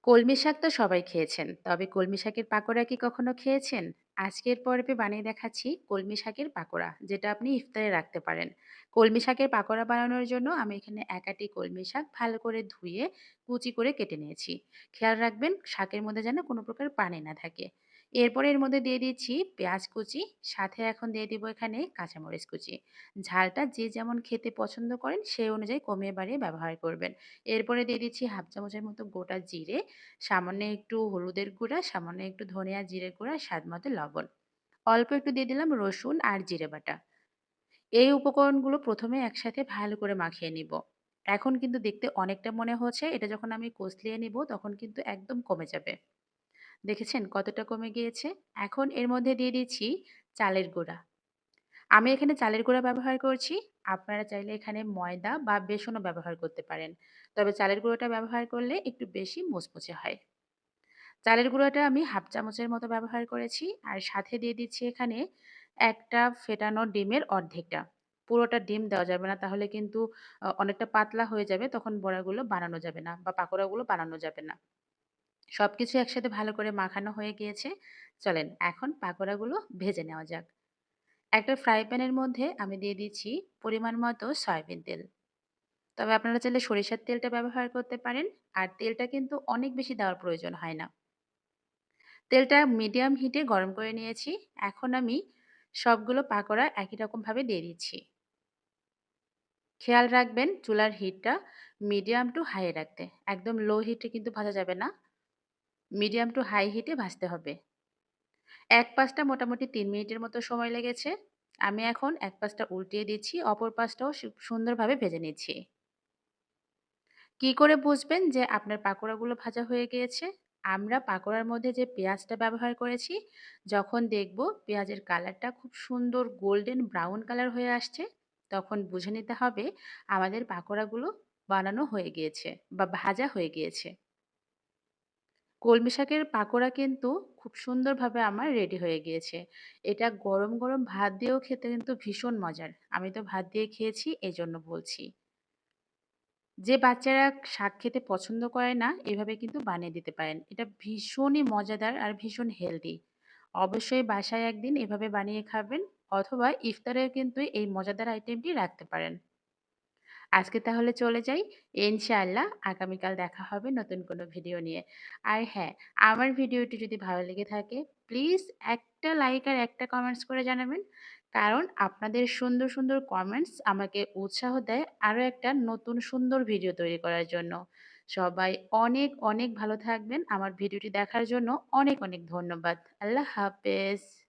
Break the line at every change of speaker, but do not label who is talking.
কলমি শাক তো সবাই খেয়েছেন। তবে কলমি শাকের পাকোড়া কি কখনো খেয়েছেন? আজকের পর্বে বানিয়ে দেখাচ্ছি কলমি শাকের পাকোড়া, যেটা আপনি ইফতারে রাখতে পারেন। কলমি শাকের পাকোড়া বানানোর জন্য আমি এখানে ১ আঁটি কলমি শাক ভালো করে ধুয়ে কুচি করে কেটে নিয়েছি। খেয়াল রাখবেন শাকের মধ্যে যেন কোনো প্রকার পানি না থাকে। এরপরে এর মধ্যে দিয়ে দিচ্ছি পেঁয়াজ কুচি, সাথে এখন দিয়ে দিব এখানে কাঁচামরিচ কুচি। ঝালটা যে যেমন খেতে পছন্দ করেন সেই অনুযায়ী কমিয়ে বাড়িয়ে ব্যবহার করবেন। এরপরে দিয়ে দিচ্ছি হাফ চামচের মতো গোটা জিরে, সামান্য একটু হলুদের গুঁড়া, সামান্য একটু ধনিয়া জিরে গুঁড়া, স্বাদমতো লবণ। অল্প একটু দিয়ে দিলাম রসুন আর জিরে বাটা। এই উপকরণগুলো প্রথমে একসাথে ভালো করে মাখিয়ে নিব। এখন কিন্তু দেখতে অনেকটা মনে হচ্ছে, এটা যখন আমি কষলিয়ে নিব তখন কিন্তু একদম কমে যাবে। দেখেছেন কতটা কমে গিয়েছে? এখন এর মধ্যে দিয়ে দিচ্ছি চালের গুঁড়া। আমি এখানে চালের গুঁড়া ব্যবহার করছি। আপনারা চাইলে এখানে ময়দা বা বেসনও ব্যবহার করতে পারেন। তবে চালের গুঁড়োটা ব্যবহার করলে একটু বেশি মুচমুচে হয়। চালের গুঁড়াটা আমি হাফ চামচের মতো ব্যবহার করেছি। আর সাথে দিয়ে দিচ্ছি এখানে একটা ফেটানো ডিমের অর্ধেকটা। পুরোটা ডিম দেওয়া যাবে না, তাহলে কিন্তু অনেকটা পাতলা হয়ে যাবে। তখন বড়াগুলো বানানো যাবে না বা পাকোড়াগুলো বানানো যাবে না। সবকিছু একসাথে ভালো করে মাখানো হয়ে গিয়েছে। চলেন এখন পাকোড়াগুলো ভেজে নেওয়া যাক। একটা ফ্রাই প্যানের মধ্যে আমি দিয়ে দিচ্ছি পরিমাণ মতো সয়াবিন তেল। তবে আপনারা চাইলে সরিষার তেলটা ব্যবহার করতে পারেন। আর তেলটা কিন্তু অনেক বেশি দেওয়ার প্রয়োজন হয় না। তেলটা মিডিয়াম হিটে গরম করে নিয়েছি। এখন আমি সবগুলো পাকোড়া একই রকমভাবে দিয়ে দিচ্ছি। খেয়াল রাখবেন চুলার হিটটা মিডিয়াম টু হাই এ রাখতে। একদম লো হিটে কিন্তু ভাজা যাবে না। মিডিয়াম টু হাই হিটে ভাজতে হবে। এক পাশটা মোটামুটি ৩ মিনিটের মতো সময় লেগেছে। আমি এখন এক পাশটা উল্টিয়ে দিচ্ছি, অপর পাশটাও সুন্দরভাবে ভেজে নিচ্ছি। কি করে বুঝবেন যে আপনার পাকোড়াগুলো ভাজা হয়ে গিয়েছে? আমরা পাকোড়ার মধ্যে যে পেঁয়াজটা ব্যবহার করেছি, যখন দেখব পেঁয়াজের কালারটা খুব সুন্দর গোল্ডেন ব্রাউন কালার হয়ে আসছে, তখন বুঝে নিতে হবে আমাদের পাকোড়াগুলো বানানো হয়ে গিয়েছে বা ভাজা হয়ে গিয়েছে। কলমি শাকের পাকোড়া কিন্তু খুব সুন্দরভাবে আমার রেডি হয়ে গিয়েছে। এটা গরম, গরম ভাত দিয়েও খেতে কিন্তু ভীষণ মজার। আমি তো ভাত দিয়ে খেয়েছি, এজন্য বলছি। যে বাচ্চারা শাক খেতে পছন্দ করে না, এভাবে কিন্তু বানিয়ে দিতে পারেন। এটা ভীষণই মজাদার আর ভীষণ হেলদি। অবশ্যই বাসায় একদিন এভাবে বানিয়ে খাবেন, অথবা ইফতারেও কিন্তু এই মজাদার আইটেমটি রাখতে পারেন। আজকে তাহলে চলে যাই। ইনশাআল্লাহ আগামীকাল দেখা হবে নতুন কোনো ভিডিও নিয়ে। আর হ্যাঁ, আমার ভিডিওটি যদি ভালো লেগে থাকে, প্লিজ একটা লাইক আর একটা কমেন্টস করে জানাবেন। কারণ আপনাদের সুন্দর, সুন্দর কমেন্টস আমাকে উৎসাহ দেয় আরো একটা নতুন সুন্দর ভিডিও তৈরি করার জন্য। সবাই অনেক, অনেক ভালো থাকবেন। আমার ভিডিওটি দেখার জন্য অনেক, অনেক ধন্যবাদ। আল্লাহ হাফেজ।